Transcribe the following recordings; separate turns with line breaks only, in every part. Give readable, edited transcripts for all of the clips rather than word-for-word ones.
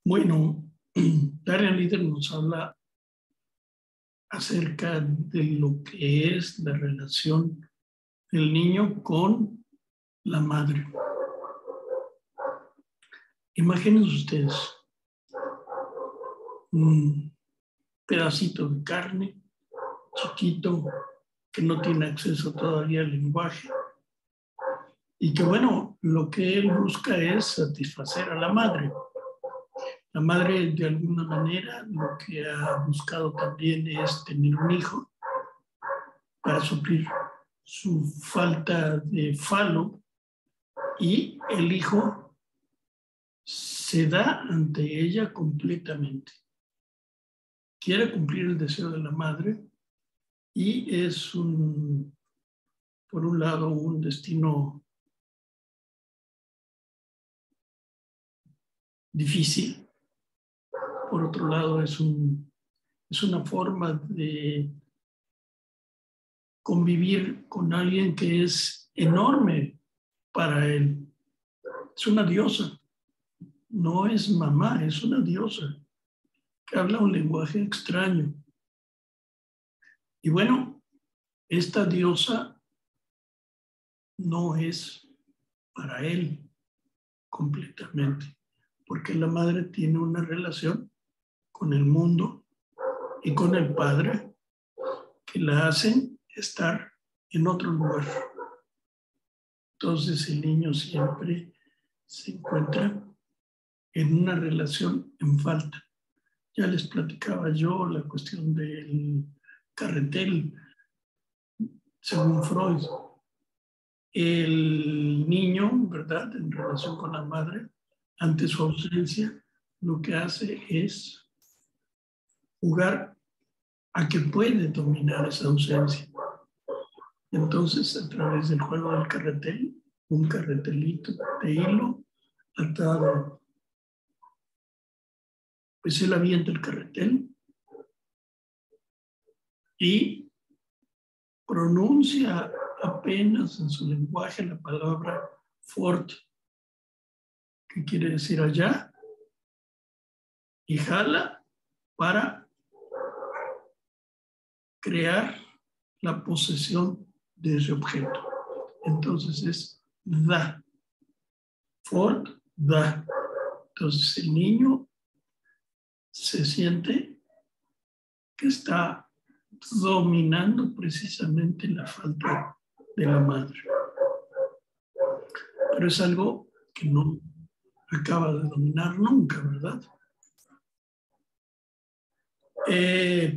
Bueno, Darren Líder nos habla acerca de lo que es la relación del niño con la madre. Imagínense ustedes un pedacito de carne chiquito que no tiene acceso todavía al lenguaje y que, bueno, lo que él busca es satisfacer a la madre. La madre, de alguna manera, lo que ha buscado también es tener un hijo para suplir su falta de falo, y el hijo se da ante ella completamente. Quiere cumplir el deseo de la madre y es por un lado, un destino difícil. Por otro lado, es una forma de convivir con alguien que es enorme para él. Es una diosa, no es mamá, es una diosa que habla un lenguaje extraño. Y bueno, esta diosa no es para él completamente, porque la madre tiene una relación con el mundo y con el padre que la hacen estar en otro lugar. Entonces el niño siempre se encuentra en una relación en falta. Ya les platicaba yo la cuestión del carretel, según Freud. El niño, ¿verdad?, en relación con la madre, ante su ausencia, lo que hace es jugar a que puede dominar esa ausencia. Entonces, a través del juego del carretel, un carretelito de hilo atado, pues él avienta el carretel y pronuncia apenas en su lenguaje la palabra fort, que quiere decir allá, y jala para crear la posesión de ese objeto. Entonces es da. Fort da. Entonces el niño se siente que está dominando precisamente la falta de la madre. Pero es algo que no acaba de dominar nunca, ¿verdad?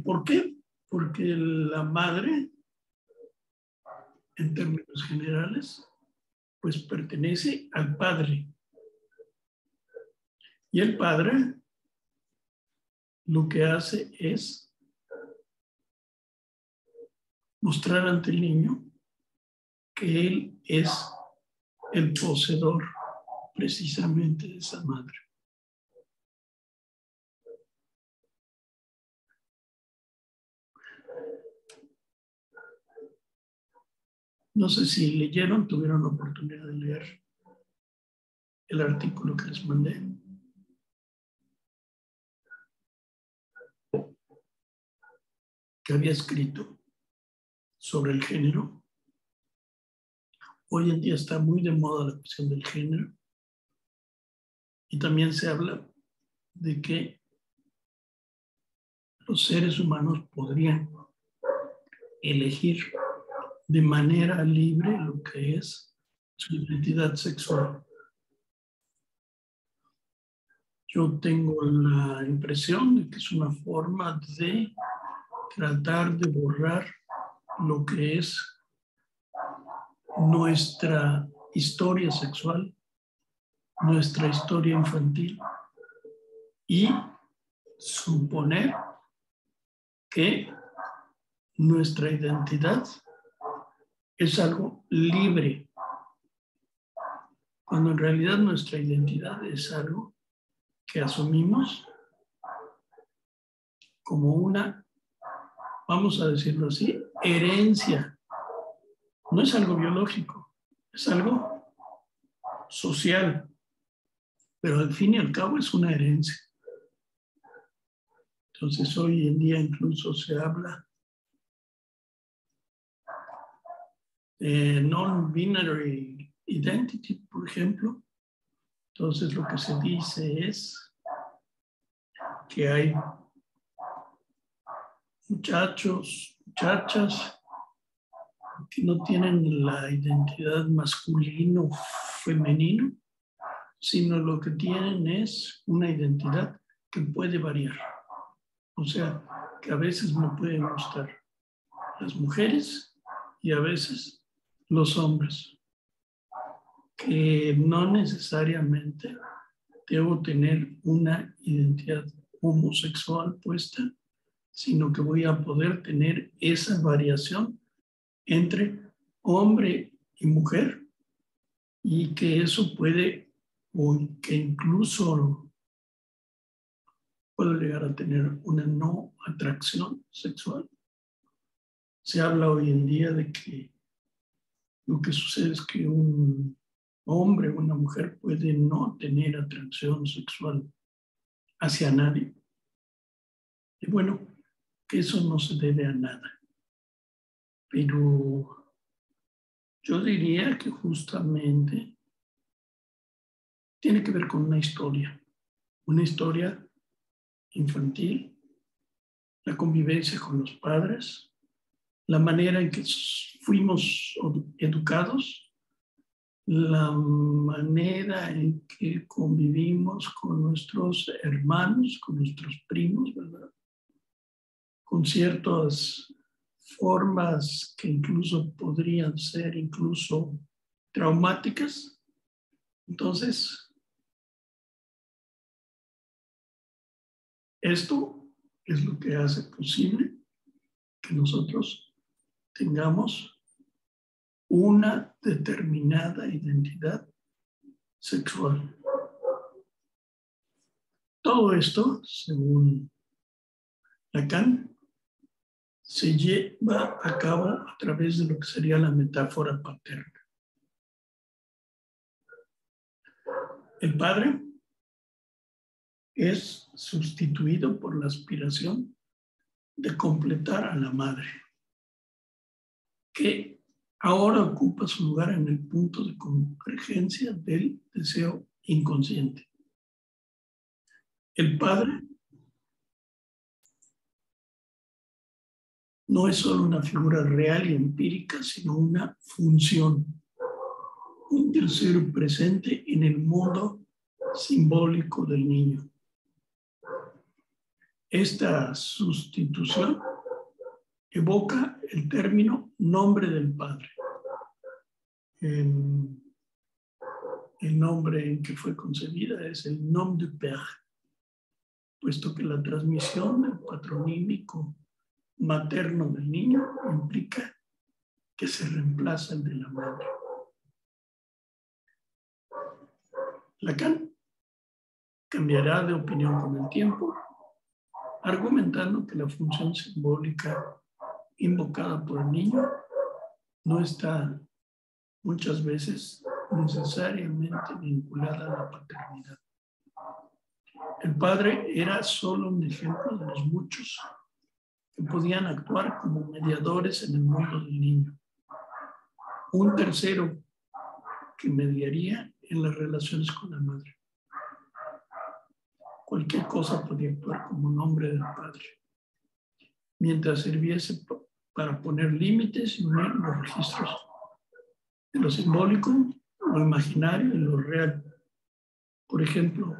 ¿Por qué? Porque la madre, en términos generales, pues pertenece al padre. Y el padre lo que hace es mostrar ante el niño que él es el poseedor precisamente de esa madre. No sé si leyeron, tuvieron la oportunidad de leer el artículo que les mandé. Que había escrito sobre el género. Hoy en día está muy de moda la cuestión del género. Y también se habla de que los seres humanos podrían elegir de manera libre lo que es su identidad sexual. Yo tengo la impresión de que es una forma de tratar de borrar lo que es nuestra historia sexual, nuestra historia infantil, y suponer que nuestra identidad es algo libre, cuando en realidad nuestra identidad es algo que asumimos como una, vamos a decirlo así, herencia. No es algo biológico, es algo social, pero al fin y al cabo es una herencia. Entonces hoy en día incluso se habla de non-binary identity, por ejemplo. Entonces lo que se dice es que hay muchachos, muchachas que no tienen la identidad masculino femenino, sino lo que tienen es una identidad que puede variar. O sea, que a veces me pueden gustar las mujeres y a veces los hombres, que no necesariamente debo tener una identidad homosexual puesta, sino que voy a poder tener esa variación entre hombre y mujer y que eso puede, o que incluso puedo llegar a tener una no atracción sexual. Se habla hoy en día de que lo que sucede es que un hombre o una mujer puede no tener atracción sexual hacia nadie. Y bueno, que eso no se debe a nada. Pero yo diría que justamente tiene que ver con una historia infantil, la convivencia con los padres, la manera en que fuimos educados, la manera en que convivimos con nuestros hermanos, con nuestros primos, ¿verdad? Con ciertas formas que incluso podrían ser incluso traumáticas. Entonces, esto es lo que hace posible que nosotros tengamos una determinada identidad sexual. Todo esto, según Lacan, se lleva a cabo a través de lo que sería la metáfora paterna. El padre es sustituido por la aspiración de completar a la madre, que ahora ocupa su lugar en el punto de convergencia del deseo inconsciente. El padre no es solo una figura real y empírica, sino una función, un tercero presente en el mundo simbólico del niño. Esta sustitución evoca el término nombre del padre. El nombre en que fue concebida es el nom du père, puesto que la transmisión del patronímico materno del niño implica que se reemplaza el de la madre. Lacan cambiará de opinión con el tiempo, argumentando que la función simbólica invocada por el niño no está muchas veces necesariamente vinculada a la paternidad. El padre era solo un ejemplo de los muchos que podían actuar como mediadores en el mundo del niño. Un tercero que mediaría en las relaciones con la madre. Cualquier cosa podía actuar como nombre del padre, mientras sirviese para poner límites y unir los registros de lo simbólico, lo imaginario y lo real. Por ejemplo,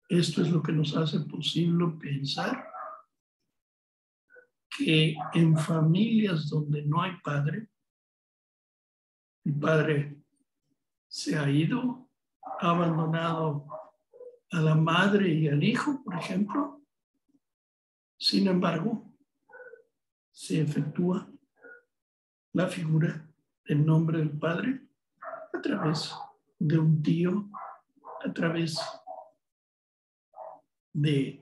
esto es lo que nos hace posible pensar que en familias donde no hay padre, el padre se ha ido, ha abandonado a la madre y al hijo, por ejemplo. Sin embargo, se efectúa la figura del nombre del padre a través de un tío, a través de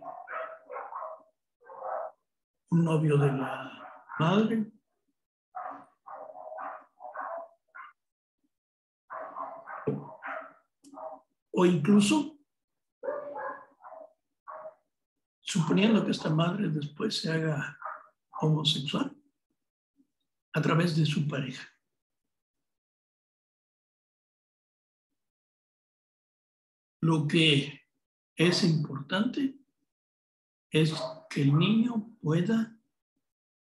un novio de la madre, o incluso suponiendo que esta madre después se haga homosexual a través de su pareja. Lo que es importante es que el niño pueda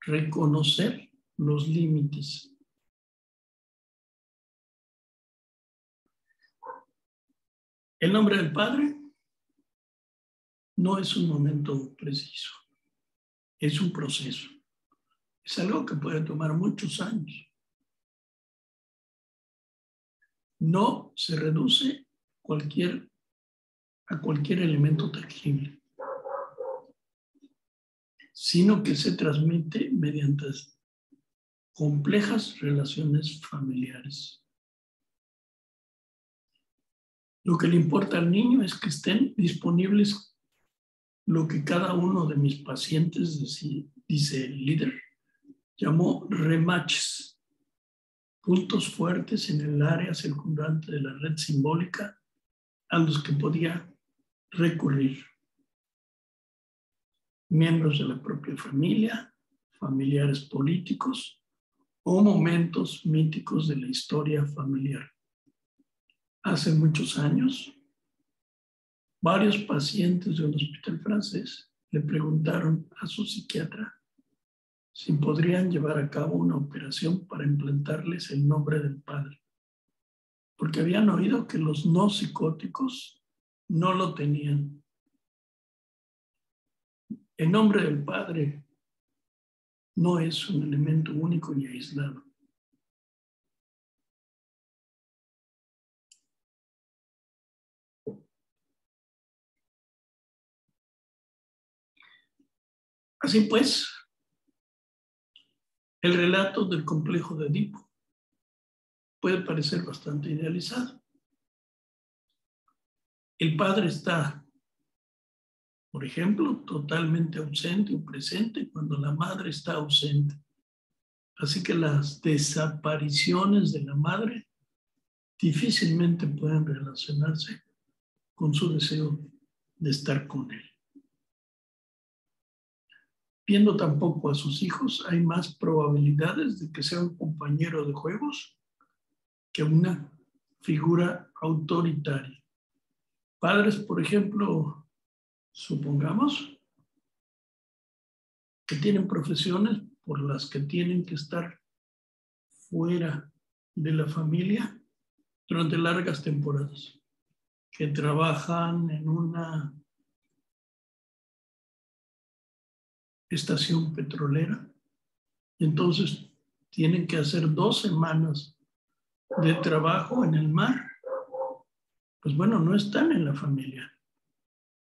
reconocer los límites. El nombre del padre no es un momento preciso, es un proceso. Es algo que puede tomar muchos años. No se reduce a cualquier elemento tangible, sino que se transmite mediante complejas relaciones familiares. Lo que le importa al niño es que estén disponibles lo que cada uno de mis pacientes, dice el líder, llamó rematches, puntos fuertes en el área circundante de la red simbólica a los que podía recurrir. Miembros de la propia familia, familiares políticos o momentos míticos de la historia familiar. Hace muchos años, varios pacientes de un hospital francés le preguntaron a su psiquiatra si podrían llevar a cabo una operación para implantarles el nombre del padre, porque habían oído que los no psicóticos no lo tenían. El nombre del padre no es un elemento único y aislado. Así pues, el relato del complejo de Edipo puede parecer bastante idealizado. El padre está, por ejemplo, totalmente ausente o presente cuando la madre está ausente. Así que las desapariciones de la madre difícilmente pueden relacionarse con su deseo de estar con él. Viendo tampoco a sus hijos, hay más probabilidades de que sea un compañero de juegos que una figura autoritaria. Padres, por ejemplo, supongamos que tienen profesiones por las que tienen que estar fuera de la familia durante largas temporadas, que trabajan en una estación petrolera, y entonces tienen que hacer 2 semanas de trabajo en el mar. Pues bueno, no están en la familia.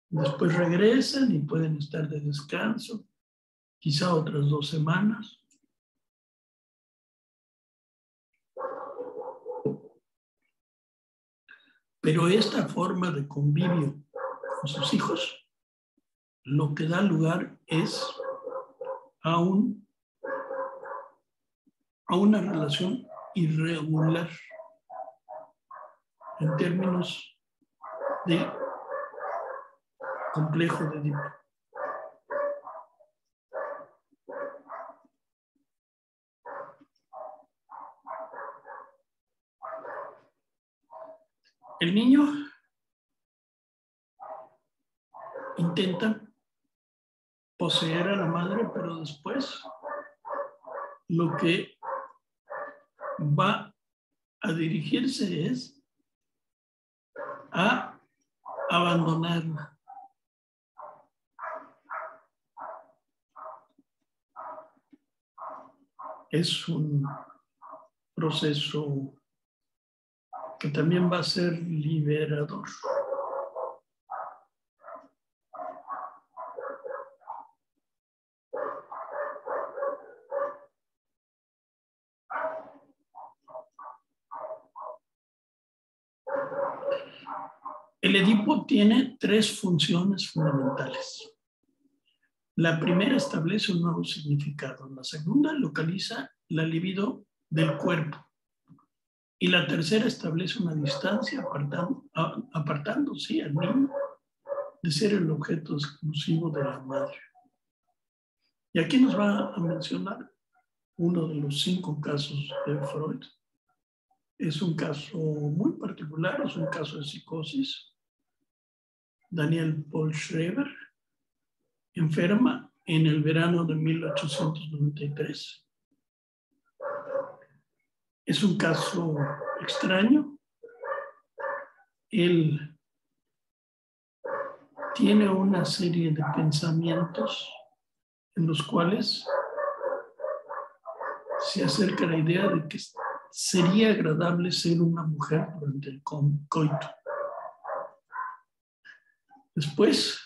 Después regresan y pueden estar de descanso, quizá otras 2 semanas. Pero esta forma de convivio con sus hijos, lo que da lugar es a una relación irregular en términos de complejo de Edipo. El niño intenta poseer a la madre, pero después lo que va a dirigirse es a abandonarla. Es un proceso que también va a ser liberador. El Edipo tiene 3 funciones fundamentales. La primera establece un nuevo significado. La segunda localiza la libido del cuerpo. Y la tercera establece una distancia apartando sí, al niño de ser el objeto exclusivo de la madre. Y aquí nos va a mencionar uno de los 5 casos de Freud. Es un caso muy particular, es un caso de psicosis. Daniel Paul Schreber enferma en el verano de 1893. Es un caso extraño. Él tiene una serie de pensamientos en los cuales se acerca la idea de que sería agradable ser una mujer durante el coito. Después,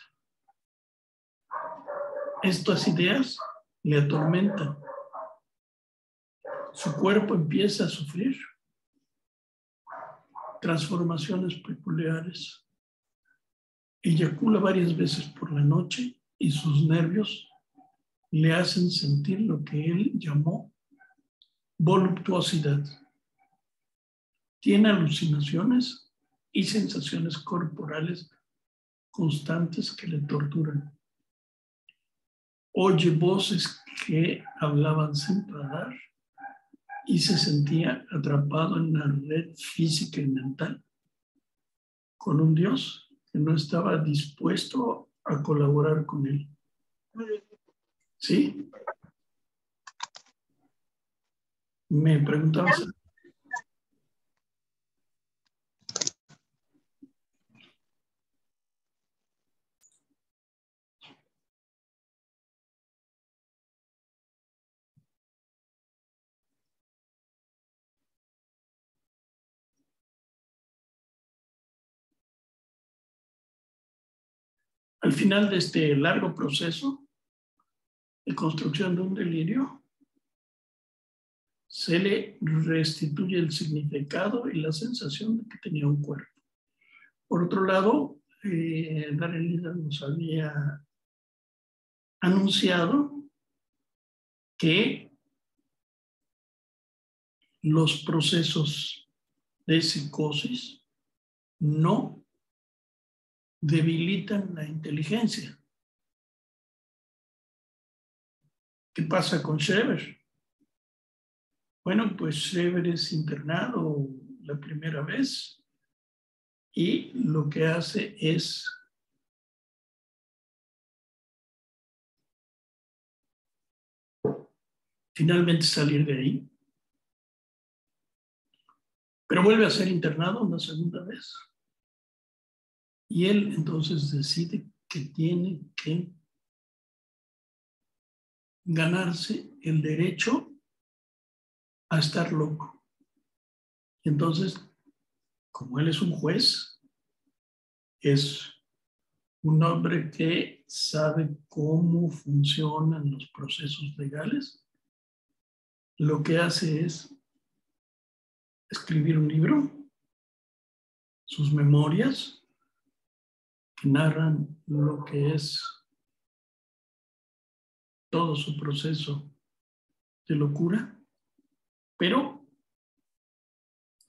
estas ideas le atormentan. Su cuerpo empieza a sufrir transformaciones peculiares. Eyacula varias veces por la noche y sus nervios le hacen sentir lo que él llamó voluptuosidad. Tiene alucinaciones y sensaciones corporales constantes que le torturan. Oye voces que hablaban sin parar y se sentía atrapado en una red física y mental con un Dios que no estaba dispuesto a colaborar con él. ¿Sí? Me preguntabas. Al final de este largo proceso de construcción de un delirio, se le restituye el significado y la sensación de que tenía un cuerpo. Por otro lado, Darelida nos había anunciado que los procesos de psicosis no debilitan la inteligencia. ¿Qué pasa con Schreber? Bueno, pues Schreber es internado la primera vez y lo que hace es finalmente salir de ahí, pero vuelve a ser internado una segunda vez. Y él entonces decide que tiene que ganarse el derecho a estar loco. Y entonces, como él es un juez, es un hombre que sabe cómo funcionan los procesos legales, lo que hace es escribir un libro, sus memorias, que narran lo que es todo su proceso de locura, pero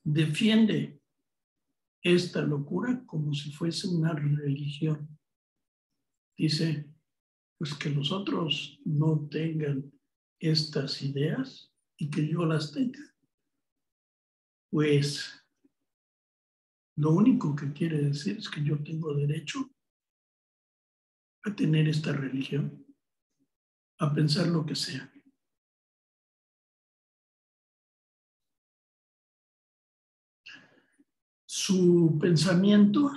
defiende esta locura como si fuese una religión. Dice, pues que los otros no tengan estas ideas y que yo las tenga. Pues lo único que quiere decir es que yo tengo derecho a tener esta religión, a pensar lo que sea. Su pensamiento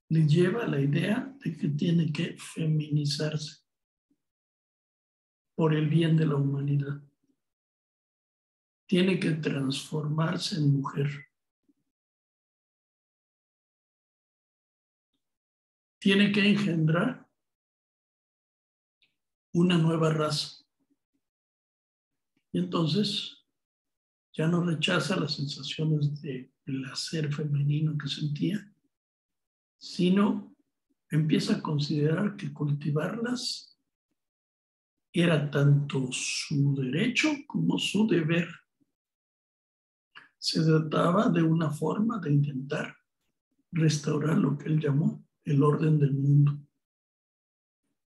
le lleva a la idea de que tiene que feminizarse por el bien de la humanidad. Tiene que transformarse en mujer. Tiene que engendrar una nueva raza. Y entonces ya no rechaza las sensaciones de placer femenino que sentía, sino empieza a considerar que cultivarlas era tanto su derecho como su deber. Se trataba de una forma de intentar restaurar lo que él llamó el orden del mundo.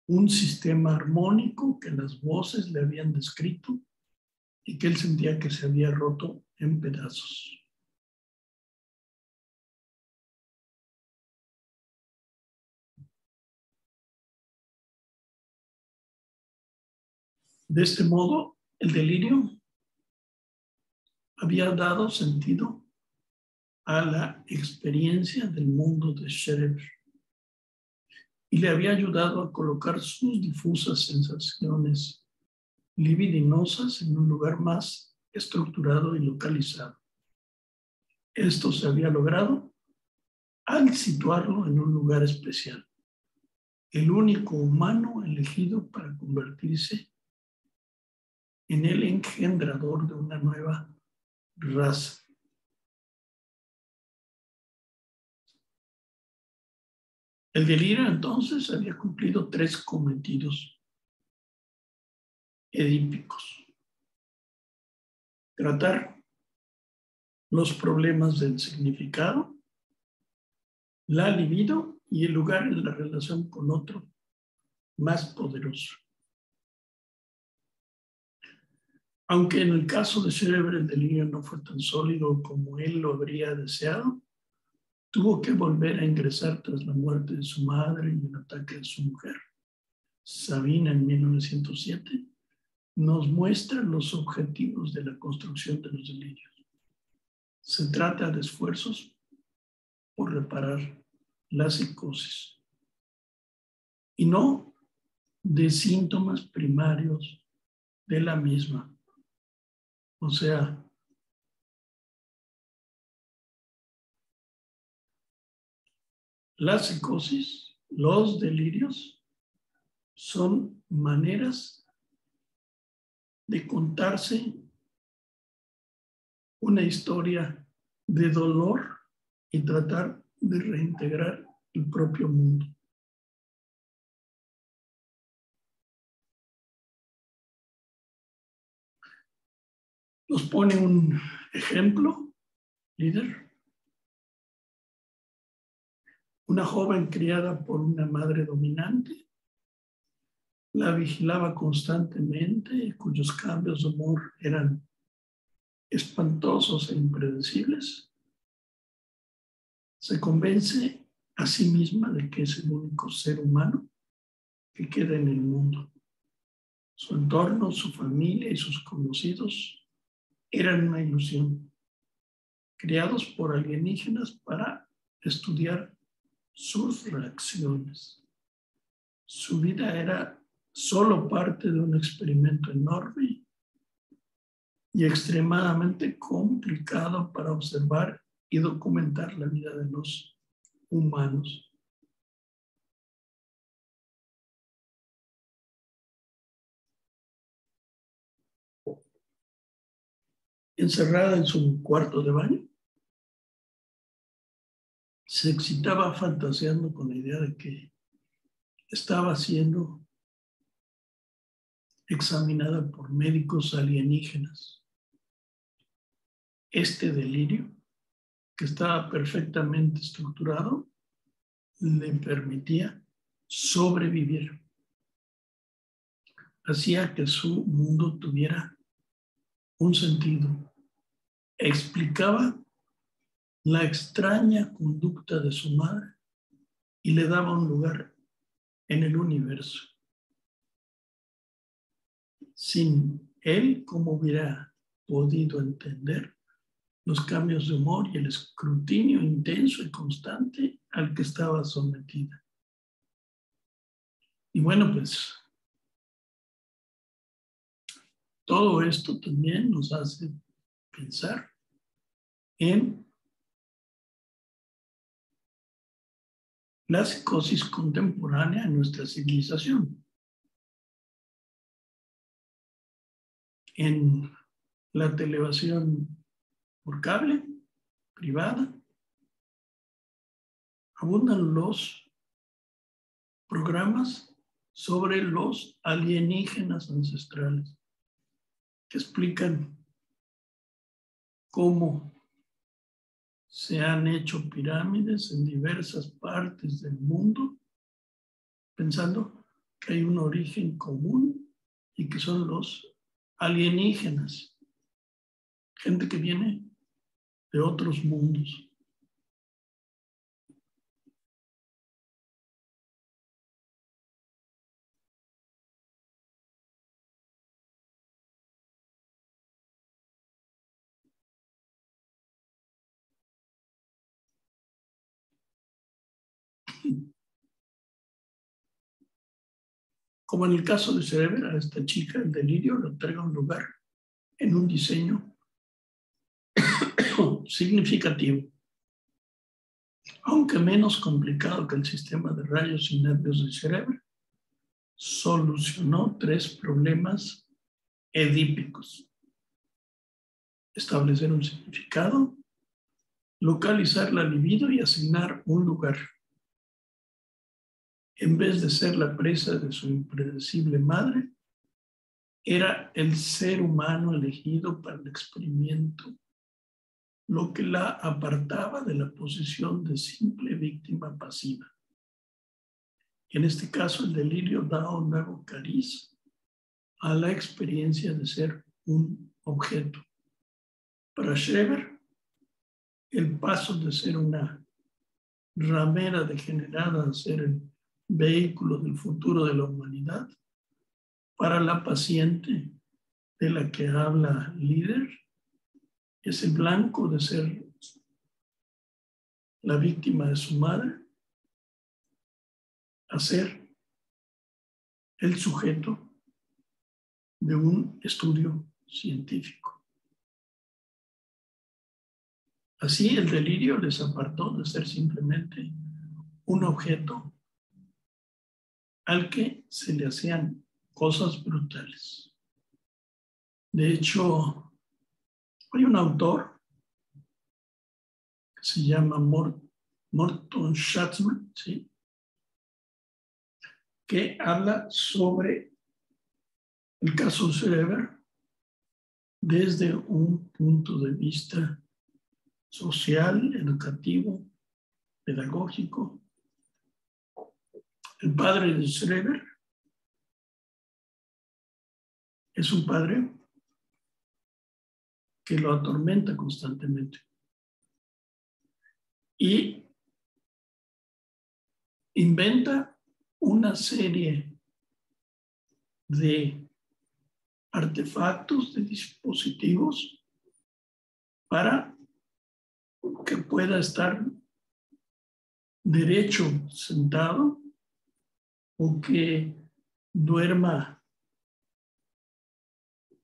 Un sistema armónico que las voces le habían descrito y que él sentía que se había roto en pedazos. De este modo, el delirio había dado sentido a la experiencia del mundo de Scherer y le había ayudado a colocar sus difusas sensaciones libidinosas en un lugar más estructurado y localizado. Esto se había logrado al situarlo en un lugar especial, el único humano elegido para convertirse en el engendrador de una nueva raza. El delirio entonces había cumplido 3 cometidos edípicos: tratar los problemas del significado, la libido y el lugar en la relación con otro más poderoso. Aunque en el caso de Scherer el delirio no fue tan sólido como él lo habría deseado, tuvo que volver a ingresar tras la muerte de su madre y un ataque de su mujer. Sabina, en 1907, nos muestra los objetivos de la construcción de los delirios. Se trata de esfuerzos por reparar la psicosis y no de síntomas primarios de la misma. O sea, la psicosis, los delirios, son maneras de contarse una historia de dolor y tratar de reintegrar el propio mundo. Nos pone un ejemplo, líder. Una joven criada por una madre dominante, la vigilaba constantemente, cuyos cambios de humor eran espantosos e impredecibles, se convence a sí misma de que es el único ser humano que queda en el mundo. Su entorno, su familia y sus conocidos eran una ilusión, creados por alienígenas para estudiar sus reacciones. Su vida era solo parte de un experimento enorme y extremadamente complicado para observar y documentar la vida de los humanos. Encerrada en su cuarto de baño, se excitaba fantaseando con la idea de que estaba siendo examinada por médicos alienígenas. Este delirio, que estaba perfectamente estructurado, le permitía sobrevivir. Hacía que su mundo tuviera un sentido. Explicaba la extraña conducta de su madre y le daba un lugar en el universo. Sin él, ¿cómo hubiera podido entender los cambios de humor y el escrutinio intenso y constante al que estaba sometida? Y bueno, pues todo esto también nos hace pensar en la psicosis contemporánea en nuestra civilización. En la televisión por cable, privada, abundan los programas sobre los alienígenas ancestrales que explican cómo se han hecho pirámides en diversas partes del mundo, pensando que hay un origen común y que son los alienígenas, gente que viene de otros mundos. Como en el caso de Schreber, a esta chica el delirio le otorga un lugar en un diseño significativo, aunque menos complicado que el sistema de rayos y nervios de Schreber. Solucionó 3 problemas edípicos: establecer un significado, localizar la libido y asignar un lugar. En vez de ser la presa de su impredecible madre, era el ser humano elegido para el experimento, lo que la apartaba de la posición de simple víctima pasiva. En este caso, el delirio da un nuevo cariz a la experiencia de ser un objeto. Para Schreber, el paso de ser una ramera degenerada a ser el vehículo del futuro de la humanidad, para la paciente de la que habla Líder, es el blanco de ser la víctima de su madre, a ser el sujeto de un estudio científico. Así, el delirio les apartó de ser simplemente un objeto al que se le hacían cosas brutales. De hecho, hay un autor que se llama Morton Schatzman, ¿sí?, que habla sobre el caso Schreber desde un punto de vista social, educativo, pedagógico. El padre de Schreber es un padre que lo atormenta constantemente y inventa una serie de artefactos, de dispositivos para que pueda estar derecho sentado o que duerma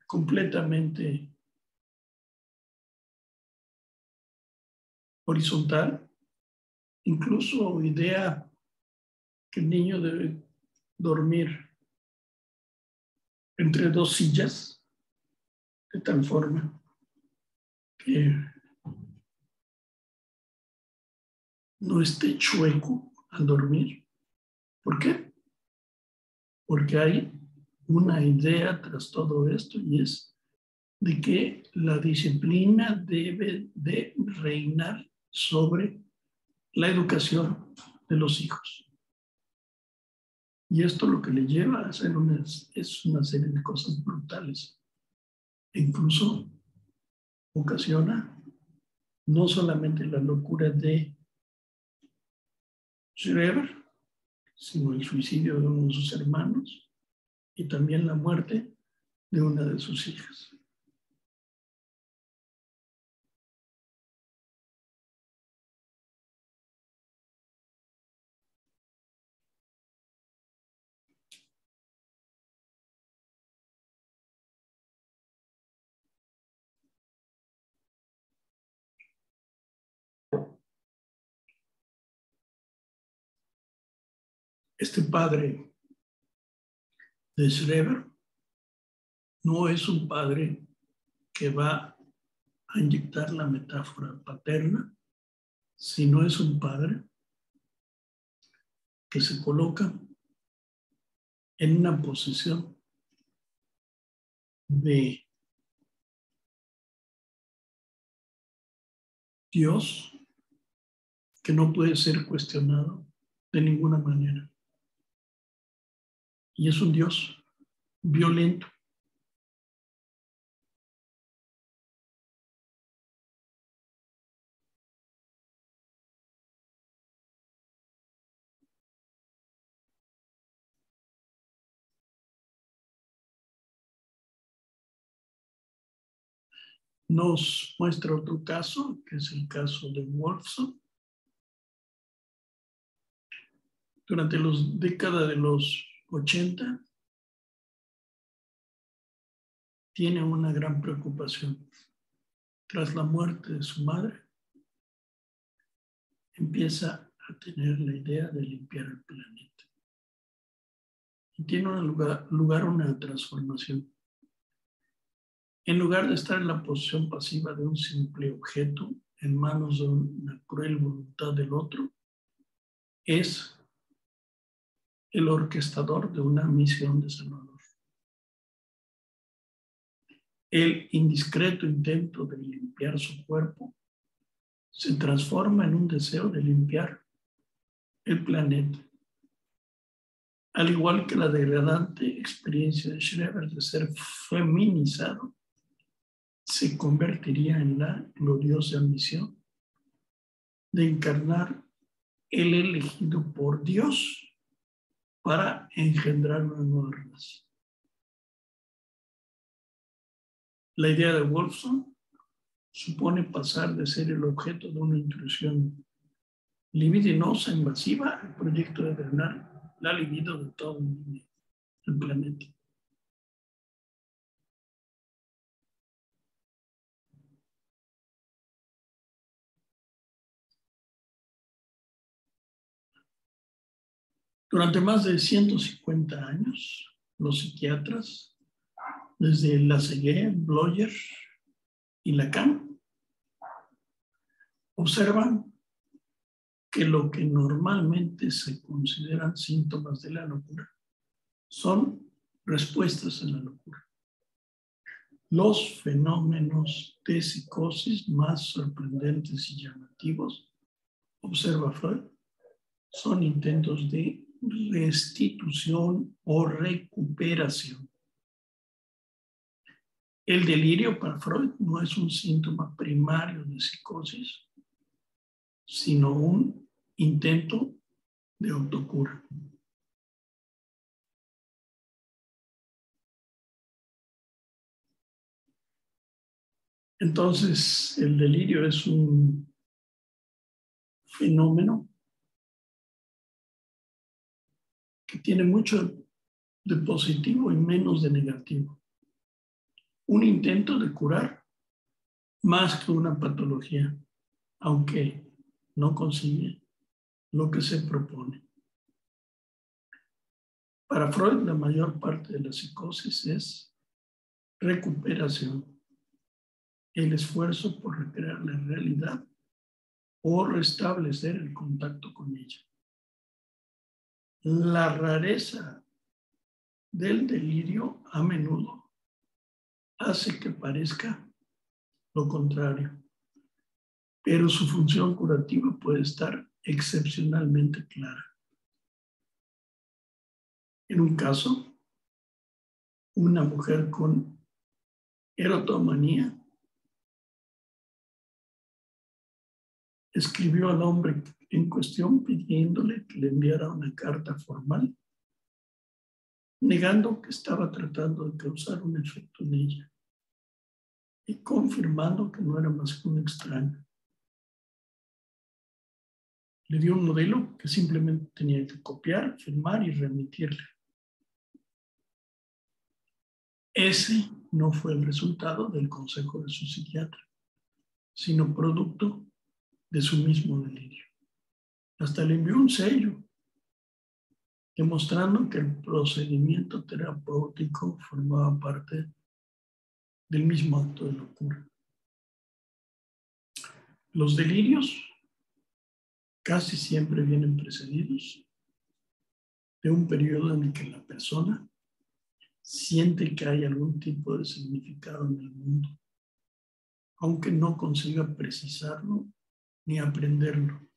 completamente horizontal. Incluso idea que el niño debe dormir entre 2 sillas, de tal forma que no esté chueco al dormir. ¿Por qué? Porque hay una idea tras todo esto, y es de que la disciplina debe de reinar sobre la educación de los hijos. Y esto lo que le lleva a hacer es una serie de cosas brutales. E incluso ocasiona no solamente la locura de Schreber, sino el suicidio de uno de sus hermanos y también la muerte de una de sus hijas. Este padre de Schreber no es un padre que va a inyectar la metáfora paterna, sino es un padre que se coloca en una posición de Dios que no puede ser cuestionado de ninguna manera. Y es un Dios violento. Nos muestra otro caso, que es el caso de Wolfson. Durante la década de los 80, tiene una gran preocupación. Tras la muerte de su madre, empieza a tener la idea de limpiar el planeta. Y tiene lugar una transformación. En lugar de estar en la posición pasiva de un simple objeto en manos de una cruel voluntad del otro, es el orquestador de una misión de Salvador. El indiscreto intento de limpiar su cuerpo se transforma en un deseo de limpiar el planeta. Al igual que la degradante experiencia de Schreber de ser feminizado, se convertiría en la gloriosa misión de encarnar el elegido por Dios para engendrar una nueva raza. La idea de Wolfson supone pasar de ser el objeto de una intrusión libidinosa, invasiva, al proyecto de drenar la libido de todo el planeta. Durante más de 150 años, los psiquiatras, desde Lassalle, Bloyer y Lacan, observan que lo que normalmente se consideran síntomas de la locura son respuestas a la locura. Los fenómenos de psicosis más sorprendentes y llamativos, observa Freud, son intentos de restitución o recuperación. El delirio para Freud no es un síntoma primario de psicosis, sino un intento de autocura. Entonces, el delirio es un fenómeno que tiene mucho de positivo y menos de negativo. Un intento de curar más que una patología, aunque no consigue lo que se propone. Para Freud, la mayor parte de la psicosis es recuperación, el esfuerzo por recrear la realidad o restablecer el contacto con ella. La rareza del delirio a menudo hace que parezca lo contrario, pero su función curativa puede estar excepcionalmente clara. En un caso, una mujer con erotomanía escribió al hombre en cuestión pidiéndole que le enviara una carta formal, negando que estaba tratando de causar un efecto en ella y confirmando que no era más que un extraño. Le dio un modelo que simplemente tenía que copiar, firmar y remitirle. Ese no fue el resultado del consejo de su psiquiatra, sino producto de su mismo delirio. Hasta le envió un sello demostrando que el procedimiento terapéutico formaba parte del mismo acto de locura. Los delirios casi siempre vienen precedidos de un periodo en el que la persona siente que hay algún tipo de significado en el mundo, aunque no consiga precisarlo ni aprenderlo.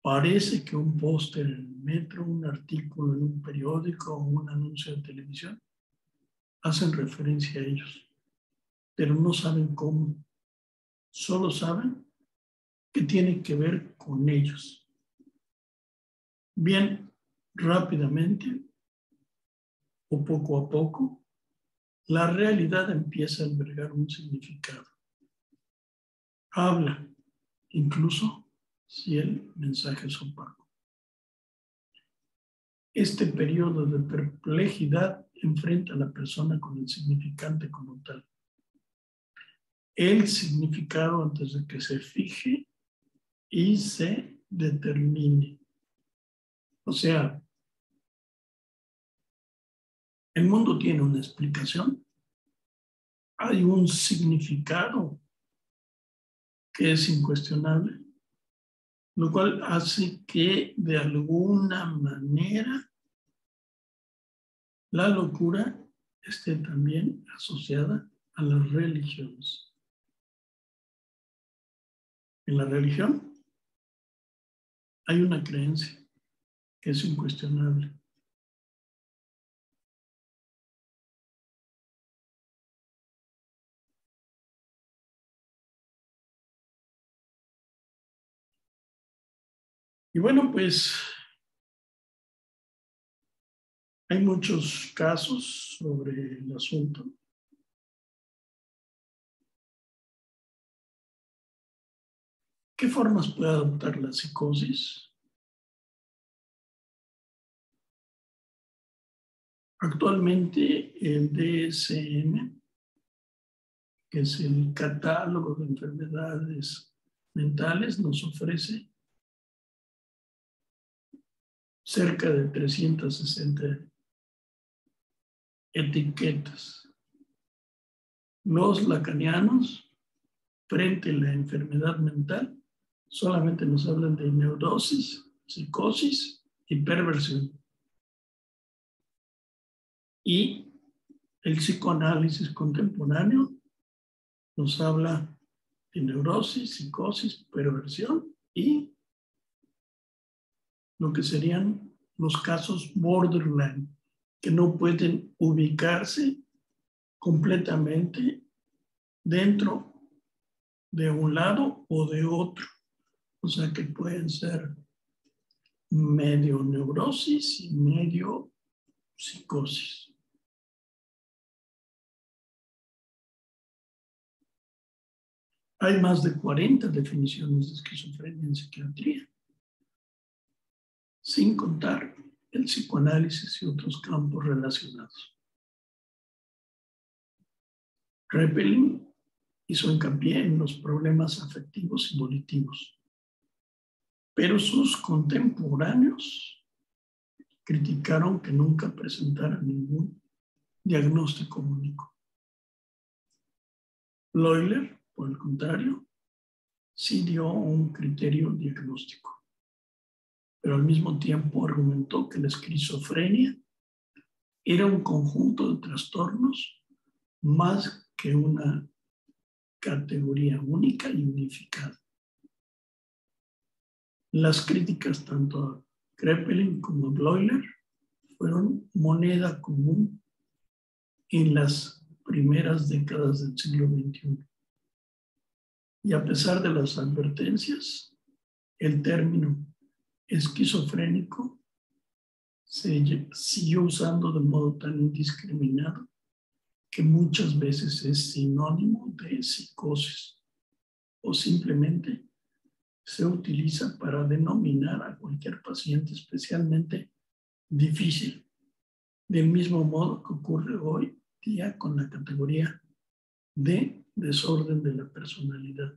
parece que un póster en el metro, un artículo en un periódico o un anuncio de televisión hacen referencia a ellos, pero no saben cómo. Solo saben que tiene que ver con ellos. Bien, rápidamente o poco a poco, la realidad empieza a albergar un significado. Habla, incluso si el mensaje es opaco. Este periodo de perplejidad enfrenta a la persona con el significante como tal. El significado antes de que se fije y se determine. O sea, el mundo tiene una explicación, hay un significado que es incuestionable, lo cual hace que de alguna manera la locura esté también asociada a las religiones. En la religión hay una creencia que es incuestionable. Y bueno, pues hay muchos casos sobre el asunto. ¿Qué formas puede adoptar la psicosis? Actualmente el DSM, que es el catálogo de enfermedades mentales, nos ofrece cerca de 360 etiquetas. Los lacanianos, frente a la enfermedad mental, solamente nos hablan de neurosis, psicosis y perversión. Y el psicoanálisis contemporáneo nos habla de neurosis, psicosis, perversión y lo que serían los casos borderline, que no pueden ubicarse completamente dentro de un lado o de otro. O sea que pueden ser medio neurosis y medio psicosis. Hay más de 40 definiciones de esquizofrenia en psiquiatría, sin contar el psicoanálisis y otros campos relacionados. Kraepelin hizo hincapié en los problemas afectivos y volitivos, pero sus contemporáneos criticaron que nunca presentara ningún diagnóstico único. Loiler, por el contrario, sí dio un criterio diagnóstico, pero al mismo tiempo argumentó que la esquizofrenia era un conjunto de trastornos más que una categoría única y unificada. Las críticas tanto a Kraepelin como a Bloiler fueron moneda común en las primeras décadas del siglo XXI. Y a pesar de las advertencias, el término esquizofrénico se siguió usando de modo tan indiscriminado que muchas veces es sinónimo de psicosis o simplemente se utiliza para denominar a cualquier paciente especialmente difícil, del mismo modo que ocurre hoy día con la categoría de desorden de la personalidad.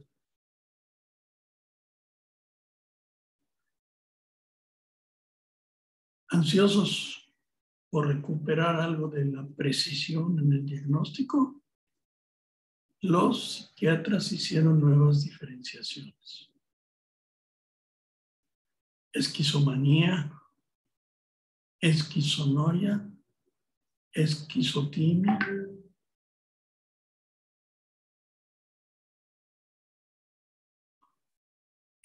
Ansiosos por recuperar algo de la precisión en el diagnóstico, los psiquiatras hicieron nuevas diferenciaciones. Esquizomanía, esquizonoria, esquizotimia,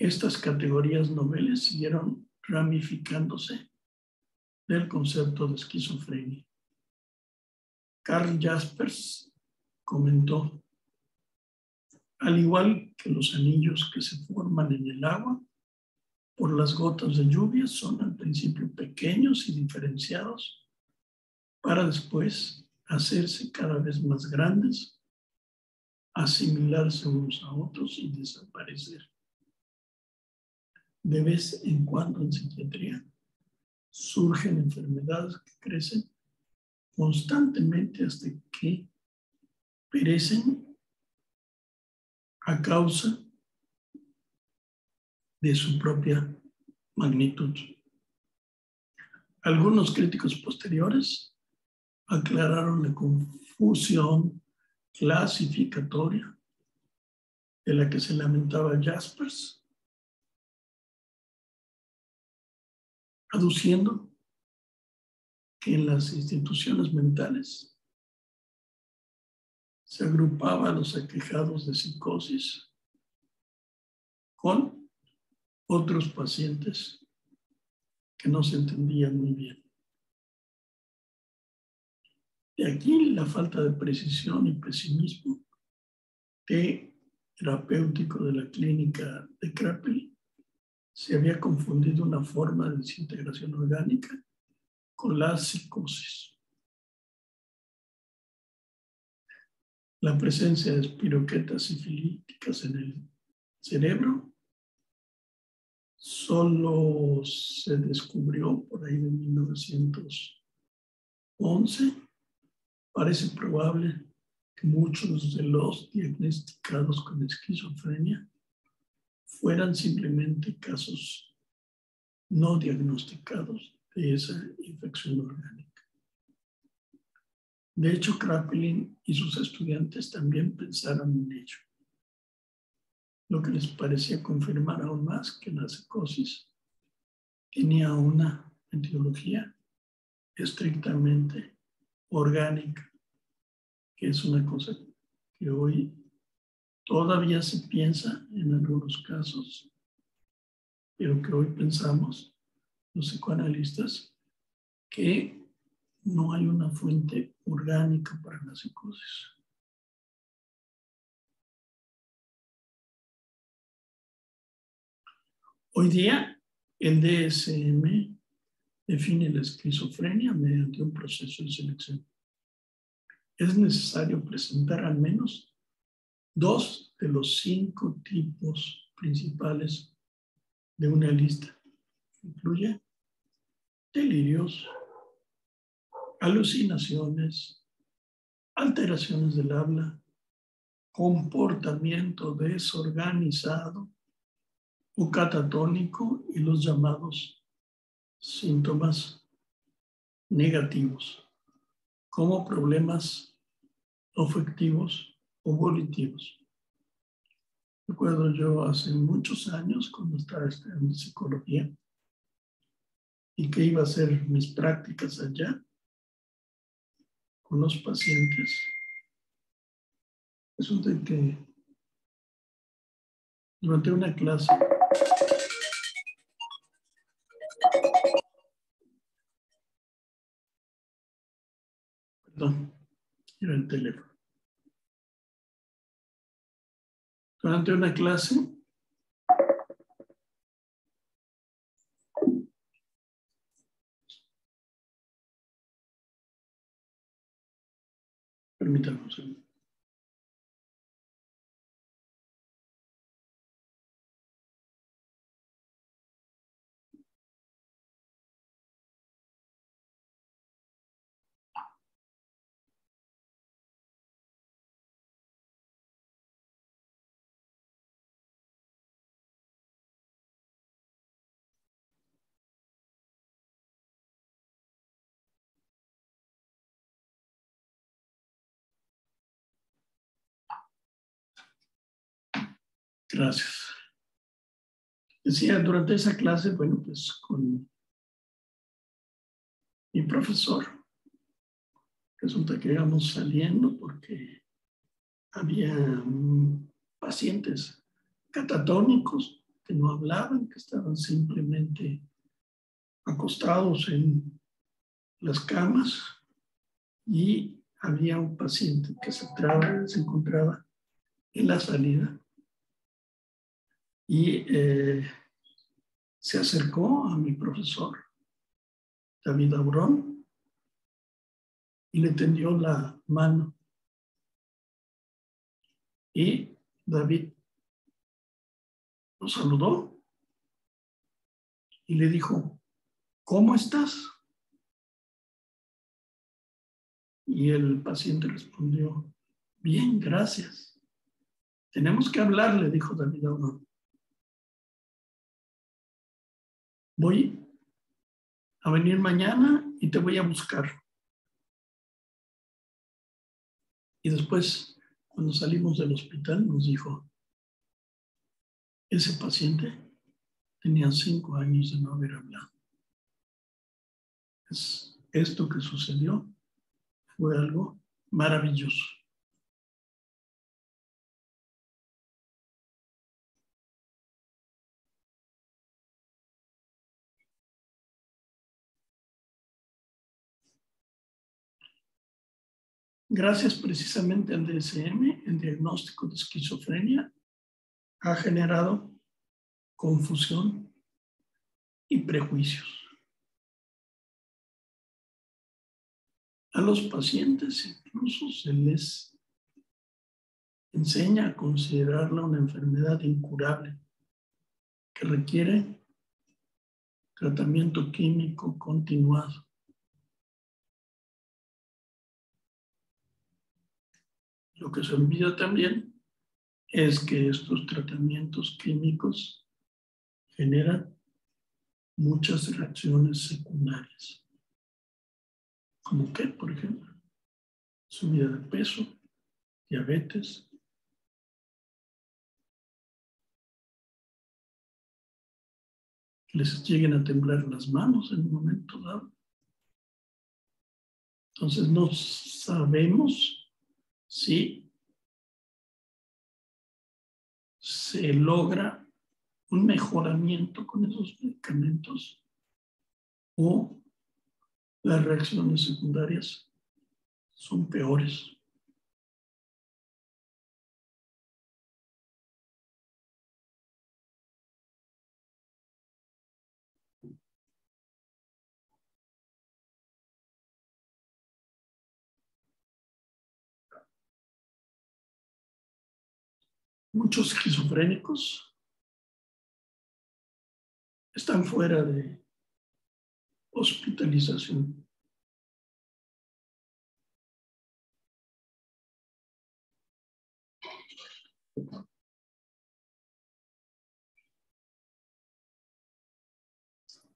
estas categorías noveles siguieron ramificándose del concepto de esquizofrenia. Carl Jaspers comentó: al igual que los anillos que se forman en el agua por las gotas de lluvia, son al principio pequeños y diferenciados para después hacerse cada vez más grandes, asimilarse unos a otros y desaparecer. De vez en cuando en psiquiatría surgen enfermedades que crecen constantemente hasta que perecen a causa de su propia magnitud. Algunos críticos posteriores aclararon la confusión clasificatoria de la que se lamentaba Jaspers, aduciendo que en las instituciones mentales se agrupaba a los aquejados de psicosis con otros pacientes que no se entendían muy bien. De aquí la falta de precisión y pesimismo terapéutico de la clínica de Kraepelin. Se había confundido una forma de desintegración orgánica con la psicosis. La presencia de espiroquetas sifilíticas en el cerebro solo se descubrió por ahí de 1911. Parece probable que muchos de los diagnosticados con esquizofrenia fueran simplemente casos no diagnosticados de esa infección orgánica. De hecho, Kraepelin y sus estudiantes también pensaron en ello, lo que les parecía confirmar aún más que la psicosis tenía una etiología estrictamente orgánica, que es una cosa que hoy todavía se piensa en algunos casos, pero que hoy pensamos los psicoanalistas que no hay una fuente orgánica para la psicosis. Hoy día, el DSM define la esquizofrenia mediante un proceso de selección. Es necesario presentar al menos 2 de los 5 tipos principales de una lista. Incluye delirios, alucinaciones, alteraciones del habla, comportamiento desorganizado o catatónico y los llamados síntomas negativos, como problemas afectivos o volitivos. Recuerdo yo hace muchos años, cuando estaba estudiando psicología y que iba a hacer mis prácticas allá con los pacientes, resulta que durante una clase era el teléfono. Durante una clase, permítanme un segundo. Gracias. Decía, durante esa clase, bueno, pues con mi profesor, resulta que íbamos saliendo porque había pacientes catatónicos que no hablaban, que estaban simplemente acostados en las camas, y había un paciente que se encontraba en la salida y se acercó a mi profesor, David Abrón, y le tendió la mano. Y David lo saludó y le dijo, ¿cómo estás? Y el paciente respondió, bien, gracias. Tenemos que hablar, le dijo David Abrón. Voy a venir mañana y te voy a buscar. Y después, cuando salimos del hospital, nos dijo, ese paciente tenía 5 años de no haber hablado. Esto que sucedió fue algo maravilloso. Gracias precisamente al DSM, el diagnóstico de esquizofrenia ha generado confusión y prejuicios. A los pacientes incluso se les enseña a considerarla una enfermedad incurable que requiere tratamiento químico continuado. Lo que se olvida también es que estos tratamientos químicos generan muchas reacciones secundarias. ¿Como qué, por ejemplo? Subida de peso, diabetes, les lleguen a temblar las manos en un momento dado. Entonces no sabemos si se logra un mejoramiento con esos medicamentos o las reacciones secundarias son peores. Muchos esquizofrénicos están fuera de hospitalización.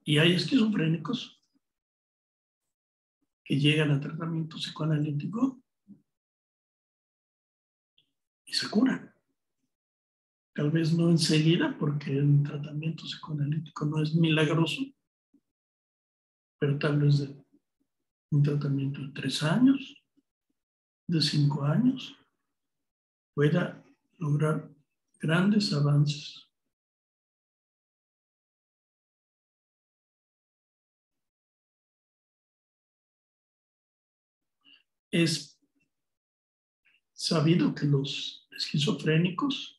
Y hay esquizofrénicos que llegan a tratamiento psicoanalítico y se curan. Tal vez no enseguida, porque el tratamiento psicoanalítico no es milagroso, pero tal vez de un tratamiento de 3 años, de 5 años, pueda lograr grandes avances. Es sabido que los esquizofrénicos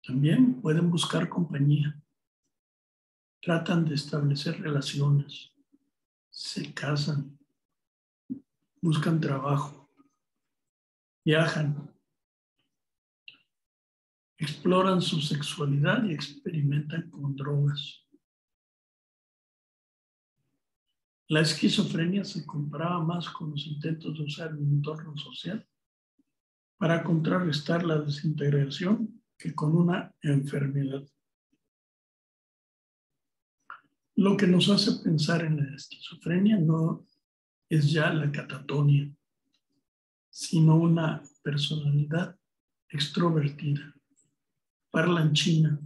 también pueden buscar compañía. Tratan de establecer relaciones, se casan, buscan trabajo, viajan, exploran su sexualidad y experimentan con drogas. La esquizofrenia se comparaba más con los intentos de usar el entorno social para contrarrestar la desintegración que con una enfermedad. Lo que nos hace pensar en la esquizofrenia no es ya la catatonia, sino una personalidad extrovertida, parlanchina,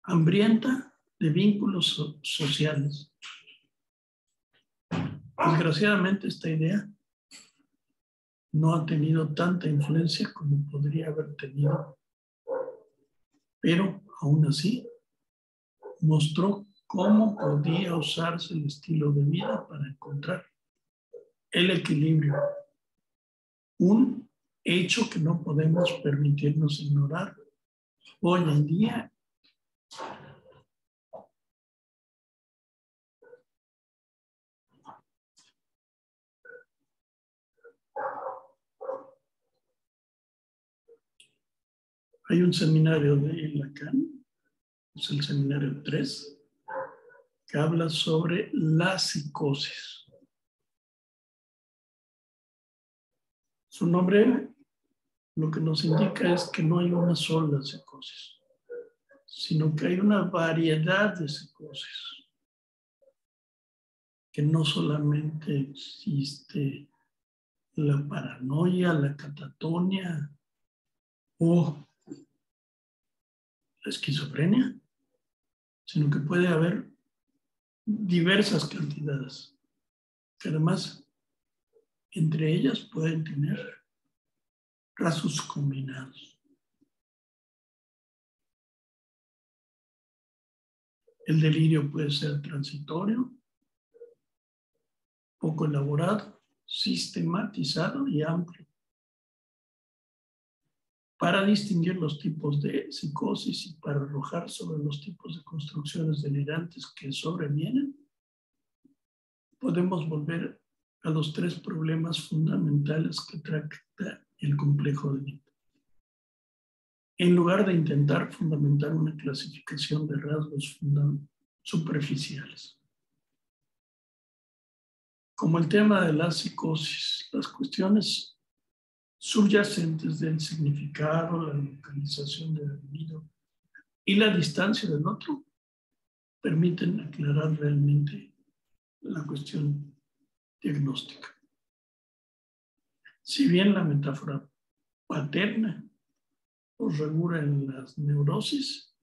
hambrienta de vínculos sociales. Desgraciadamente, esta idea no ha tenido tanta influencia como podría haber tenido pero aún así mostró cómo podía usarse el estilo de vida para encontrar el equilibrio, un hecho que no podemos permitirnos ignorar hoy en día. Hay un seminario de Lacan, es el seminario 3, que habla sobre la psicosis. Su nombre lo que nos indica es que no hay una sola psicosis, sino que hay una variedad de psicosis, que no solamente existe la paranoia, la catatonia o la esquizofrenia, sino que puede haber diversas cantidades, que además entre ellas pueden tener rasgos combinados. El delirio puede ser transitorio, poco elaborado, sistematizado y amplio. Para distinguir los tipos de psicosis y para arrojar sobre los tipos de construcciones delirantes que sobrevienen, podemos volver a los 3 problemas fundamentales que trata el complejo de Edipo. En lugar de intentar fundamentar una clasificación de rasgos superficiales. Como el tema de la psicosis, las cuestiones subyacentes del significado, la localización del individuo y la distancia del otro permiten aclarar realmente la cuestión diagnóstica. Si bien la metáfora paterna os regula en las neurosis,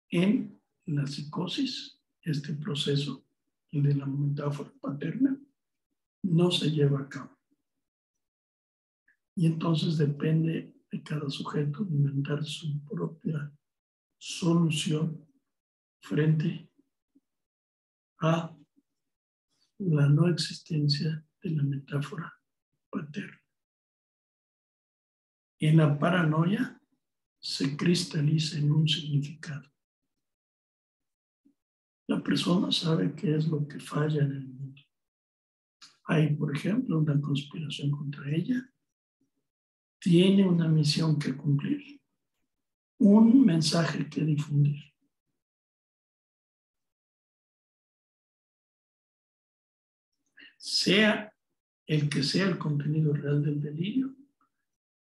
en la psicosis, este proceso, el de la metáfora paterna, no se lleva a cabo. Y entonces depende de cada sujeto inventar su propia solución frente a la no existencia de la metáfora paterna. En la paranoia se cristaliza en un significado. La persona sabe qué es lo que falla en el mundo. Hay, por ejemplo, una conspiración contra ella. Tiene una misión que cumplir, un mensaje que difundir. Sea el que sea el contenido real del delirio,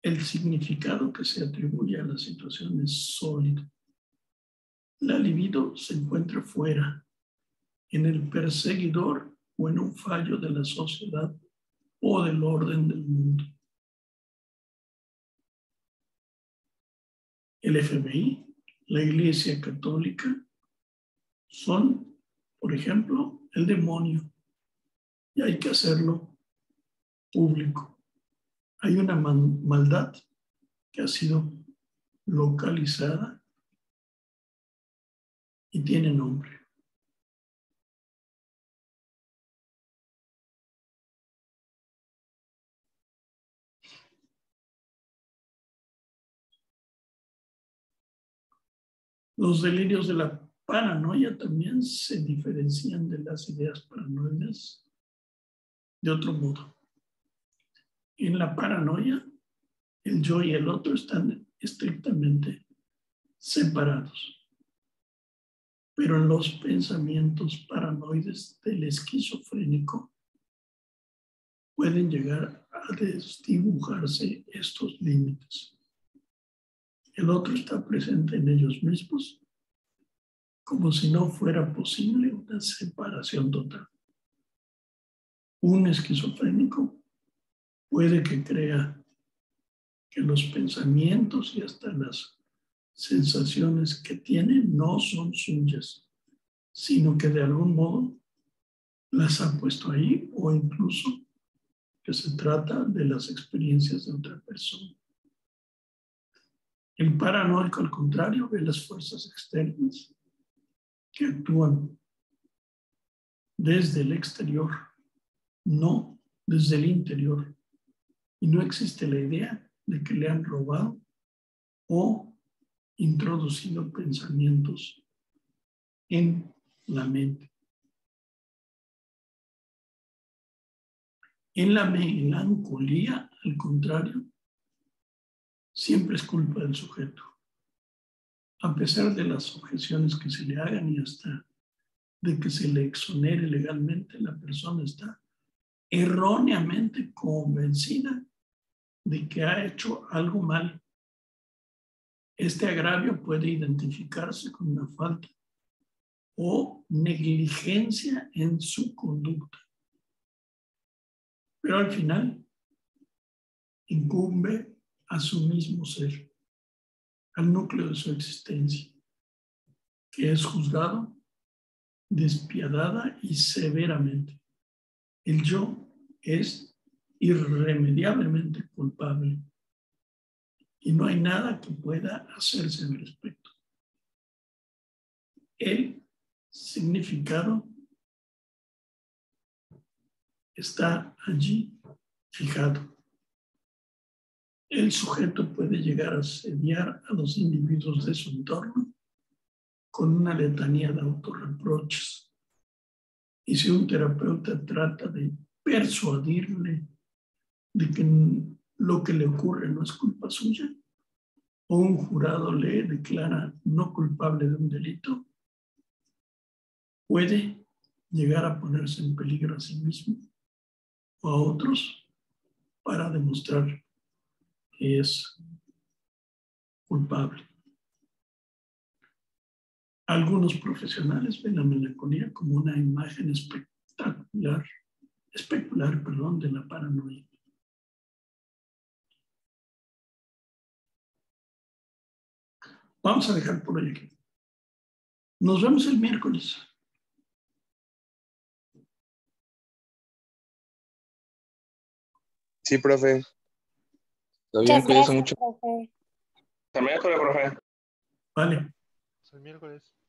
el significado que se atribuye a la situación es sólido. La libido se encuentra fuera, en el perseguidor o en un fallo de la sociedad o del orden del mundo. El FBI, la Iglesia Católica, son, por ejemplo, el demonio. Y hay que hacerlo público. Hay una maldad que ha sido localizada y tiene nombre. Los delirios de la paranoia también se diferencian de las ideas paranoides de otro modo. En la paranoia, el yo y el otro están estrictamente separados. Pero en los pensamientos paranoides del esquizofrénico pueden llegar a desdibujarse estos límites. El otro está presente en ellos mismos, como si no fuera posible una separación total. Un esquizofrénico puede que crea que los pensamientos y hasta las sensaciones que tiene no son suyas, sino que de algún modo las ha puesto ahí o incluso que se trata de las experiencias de otra persona. El paranoico, al contrario, ve las fuerzas externas que actúan desde el exterior, no desde el interior. Y no existe la idea de que le han robado o introducido pensamientos en la mente. En la melancolía, al contrario, siempre es culpa del sujeto. A pesar de las objeciones que se le hagan y hasta de que se le exonere legalmente, la persona está erróneamente convencida de que ha hecho algo mal. Este agravio puede identificarse con una falta o negligencia en su conducta. Pero al final incumbe a su mismo ser, al núcleo de su existencia, que es juzgado despiadada y severamente. El yo es irremediablemente culpable y no hay nada que pueda hacerse al respecto. El significado está allí fijado. El sujeto puede llegar a asediar a los individuos de su entorno con una letanía de autorreproches. Y si un terapeuta trata de persuadirle de que lo que le ocurre no es culpa suya, o un jurado le declara no culpable de un delito, puede llegar a ponerse en peligro a sí mismo o a otros para demostrar que es culpable. Algunos profesionales ven la melancolía como una imagen especular, de la paranoia. Vamos a dejar por hoy aquí. Nos vemos el miércoles.
Sí, profe. Está bien,
Muchas
cuídese
gracias,
mucho.
profe.
Hasta miércoles, profe.
Vale.
Hasta el miércoles.